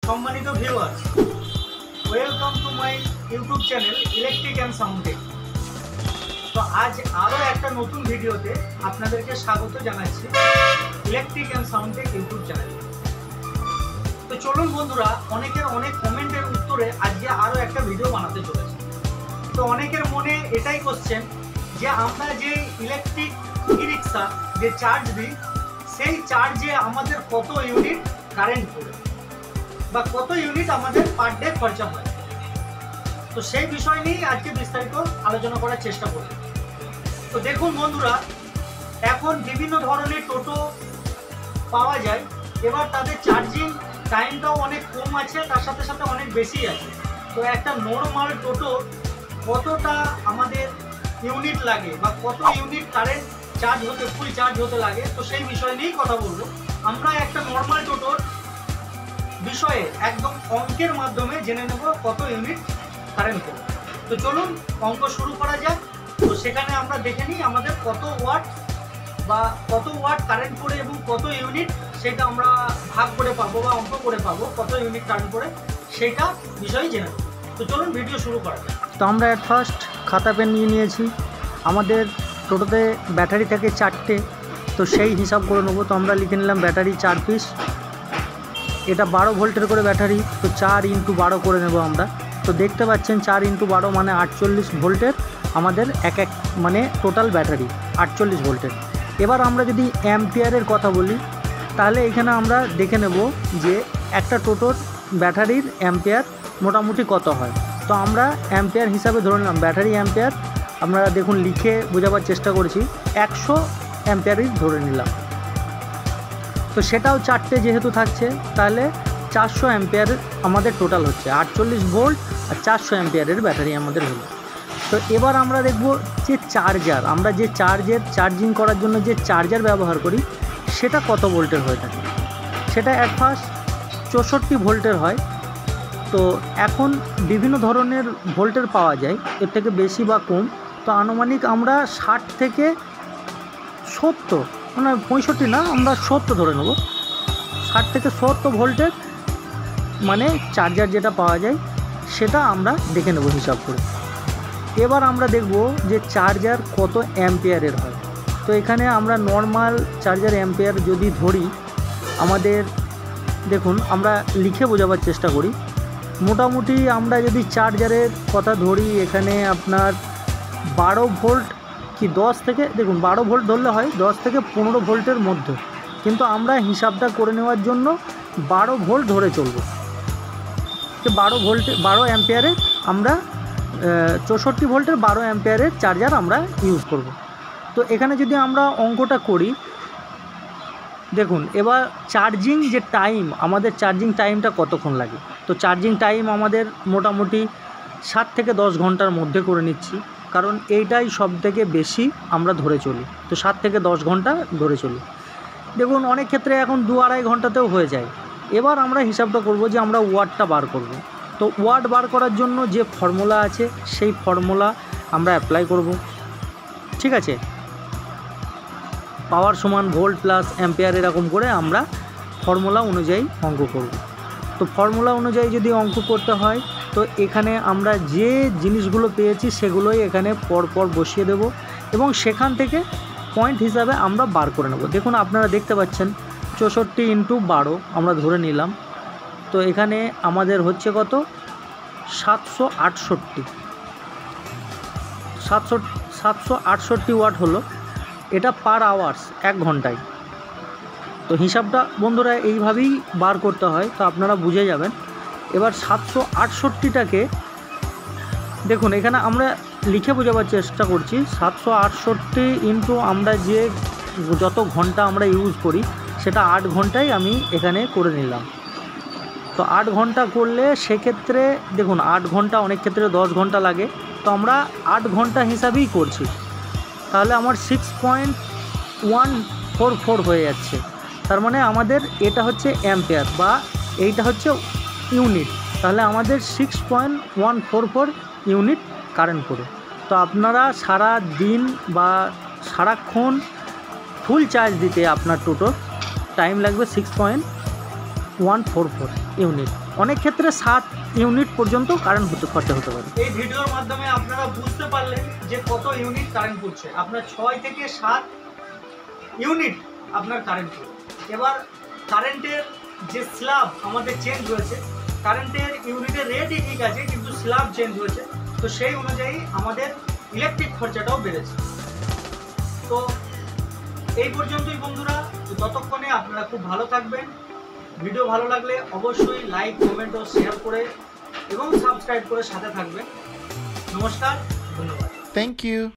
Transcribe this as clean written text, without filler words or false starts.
সম্মানিত viewers, welcome to my YouTube channel electric and sound tech. তো আজ আরও একটা নতুন ভিডিওতে আপনাদেরকে স্বাগত জানাচ্ছি electric and sound tech YouTube channel. তো চলুন বন্ধুরা, অনেকের অনেক কমেন্টের উত্তরে আজকে আরও একটা ভিডিও বানাতে চলেছি। তো অনেকের মনে এটাই কোশ্চেন যে আমরা যে ইলেকট্রিক ই রিক্সা যে চার্জ দিই, সেই চার্জে আমাদের কত ইউনিট কারেন্ট পড়ে বা কত ইউনিট আমাদের পার ডে খরচা হয়। তো সেই বিষয় নিয়েই আজকে বিস্তারিত আলোচনা করার চেষ্টা করব। তো দেখুন বন্ধুরা, এখন বিভিন্ন ধরনের টোটো পাওয়া যায়, এবার তাদের চার্জিং টাইমটাও অনেক কম আছে, তার সাথে সাথে অনেক বেশি আছে। তো একটা নর্মাল টোটো কতটা আমাদের ইউনিট লাগে বা কত ইউনিট কারেন্ট চার্জ হতে ফুল চার্জ হতে লাগে, তো সেই বিষয় নিয়েই কথা বলবো। আমরা একটা নর্মাল টোটোর বিষয়ে একদম অঙ্কের মাধ্যমে জেনে নেব কত ইউনিট কারেন্ট পড়ে। তো চলুন অঙ্ক শুরু করা যাক। তো সেখানে আমরা দেখে নিই আমাদের কত ওয়াট কারেন্ট পড়ে এবং কত ইউনিট, সেটা আমরা ভাগ করে পাবো বা অঙ্ক করে পাবো কত ইউনিট কারেন্ট পড়ে, সেটা বিষয়ে জেনে নেব। তো চলুন ভিডিও শুরু করা যাক। তো আমরা অ্যাট ফার্স্ট খাতা পেন নিয়ে নিয়েছি। আমাদের টোটোতে ব্যাটারি থাকে 4টে, তো সেই হিসাব করে নেবো। তো আমরা লিখে নিলাম ব্যাটারি 4 পিস। এটা 12 ভোল্টের করে ব্যাটারি, তো 4 × 12 করে নেব আমরা। তো দেখতে পাচ্ছেন 4 × 12 মানে 48 ভোল্টের আমাদের এক মানে টোটাল ব্যাটারি 48 ভোল্টের। এবার আমরা যদি অ্যাম্পিয়ারের কথা বলি, তাহলে এখানে আমরা দেখে নেব যে একটা টোটোর ব্যাটারির অ্যাম্পিয়ার মোটামুটি কত হয়। তো আমরা অ্যাম্পিয়ার হিসাবে ধরে নিলাম ব্যাটারি অ্যাম্পিয়ার, আপনারা দেখুন লিখে বোঝাবার চেষ্টা করেছি, 100 অ্যাম্পিয়ারই ধরে নিলাম। তো সেটাও 4টে যেহেতু থাকছে, তাহলে 400 অ্যাম্পিয়ার আমাদের টোটাল হচ্ছে। 48 ভোল্ট আর 400 অ্যাম্পিয়ারের ব্যাটারি আমাদের হলো। তো এবার আমরা দেখব যে চার্জার, আমরা যে চার্জিং করার জন্য যে চার্জার ব্যবহার করি, সেটা কত ভোল্টের হয়ে থাকে। সেটা অ্যাট ফার্স্ট 64 ভোল্টের হয়। তো এখন বিভিন্ন ধরনের ভোল্টের পাওয়া যায়, এর থেকে বেশি বা কম। তো আনুমানিক আমরা 60 থেকে 70, মানে 65 না, আমরা 70 ধরে নেব। 60 থেকে 70 ভোল্টের মানে চার্জার যেটা পাওয়া যায়, সেটা আমরা দেখে নেব হিসাব করে। এবার আমরা দেখব যে চার্জার কত অ্যাম্পিয়ারের হয়। তো এখানে আমরা নর্মাল চার্জার অ্যাম্পিয়ার যদি ধরি, আমাদের দেখুন আমরা লিখে বোঝাবার চেষ্টা করি। মোটামুটি আমরা যদি চার্জারের কথা ধরি, এখানে আপনার 12 ভোল্ট কি 10 থেকে, দেখুন 12 ভোল্ট ধরলে হয় 10 থেকে 15 ভোল্টের মধ্যে, কিন্তু আমরা হিসাবটা করে নেওয়ার জন্য 12 ভোল্ট ধরে চলব। যে 12 অ্যাম্পিয়ারে আমরা 64 ভোল্টের 12 অ্যাম্পিয়ারের চার্জার আমরা ইউজ করব। তো এখানে যদি আমরা অঙ্কটা করি, দেখুন এবার চার্জিং যে টাইম, আমাদের চার্জিং টাইমটা কতক্ষণ লাগে। তো চার্জিং টাইম আমাদের মোটামুটি 7 থেকে 10 ঘন্টার মধ্যে করে নিচ্ছি, কারণ এইটাই সবথেকে বেশি আমরা ধরে চলি। তো 7 থেকে 10 ঘন্টা ধরে চলি। দেখুন অনেক ক্ষেত্রে এখন 2-2.5 ঘন্টাতেও হয়ে যায়। এবার আমরা হিসাবটা করব যে আমরা ওয়াটটা বার করব। তো ওয়াট বার করার জন্য যে ফর্মুলা আছে, সেই ফর্মুলা আমরা অ্যাপ্লাই করব। ঠিক আছে, পাওয়ার সমান ভোল্ট প্লাস অ্যাম্পিয়ার, এরকম করে আমরা ফর্মুলা অনুযায়ী অঙ্ক করব। তো ফর্মুলা অনুযায়ী যদি অঙ্ক করতে হয়, তো এখানে আমরা যে জিনিসগুলো পেয়েছি সেগুলোই এখানে পরপর বসিয়ে দেব এবং সেখান থেকে পয়েন্ট হিসাবে আমরা বার করে নেব। দেখুন আপনারা দেখতে পাচ্ছেন 64 × 12 আমরা ধরে নিলাম। তো এখানে আমাদের হচ্ছে কত, 768 ওয়াট হলো। এটা পার আওয়ার্স, 1 ঘন্টায়। তো হিসাবটা বন্ধুরা এইভাবেই বার করতে হয়, তো আপনারা বুঝে যাবেন। এবার 768টাকে দেখুন এখানে আমরা লিখে বোঝাবার চেষ্টা করছি। 768 ইন্টু আমরা যে যত ঘন্টা আমরা ইউজ করি, সেটা 8 ঘন্টায় আমি এখানে করে নিলাম। তো 8 ঘন্টা করলে সেক্ষেত্রে দেখুন 8 ঘন্টা, অনেক ক্ষেত্রে 10 ঘন্টা লাগে, তো আমরা 8 ঘন্টা হিসাবেই করছি। তাহলে আমার 6.144 হয়ে যাচ্ছে। তার মানে আমাদের এটা হচ্ছে অ্যাম্পিয়ার বা এইটা হচ্ছে ইউনিট। তাহলে আমাদের 6.144 ইউনিট কারেন্ট পড়ে। তো আপনারা সারা দিন বা সারাক্ষণ ফুল চার্জ দিতে আপনার টোটোর টাইম লাগবে 144 ইউনিট, অনেক ক্ষেত্রে 7 ইউনিট পর্যন্ত কারেন্ট খরচা হতে পারে। এই ভিডিওর মাধ্যমে আপনারা বুঝতে পারলেন যে কত ইউনিট কারেন্ট পড়ছে। আপনার 6 থেকে 7 ইউনিট আপনার কারেন্ট পড়ে। এবার কারেন্টের যে স্ল্যাব আমাদের চেঞ্জ হয়েছে, কারেন্টের ইউনিটের রেটই ঠিক আছে কিন্তু স্ল্যাব চেঞ্জ হয়েছে, তো সেই অনুযায়ী আমাদের ইলেকট্রিক খরচাটাও বেড়েছে। তো এই পর্যন্তই বন্ধুরা, তো ততক্ষণে আপনারা খুব ভালো থাকবেন। ভিডিও ভালো লাগলে অবশ্যই লাইক, কমেন্ট ও শেয়ার করে এবং সাবস্ক্রাইব করে সাথে থাকবেন। নমস্কার, ধন্যবাদ। Thank you.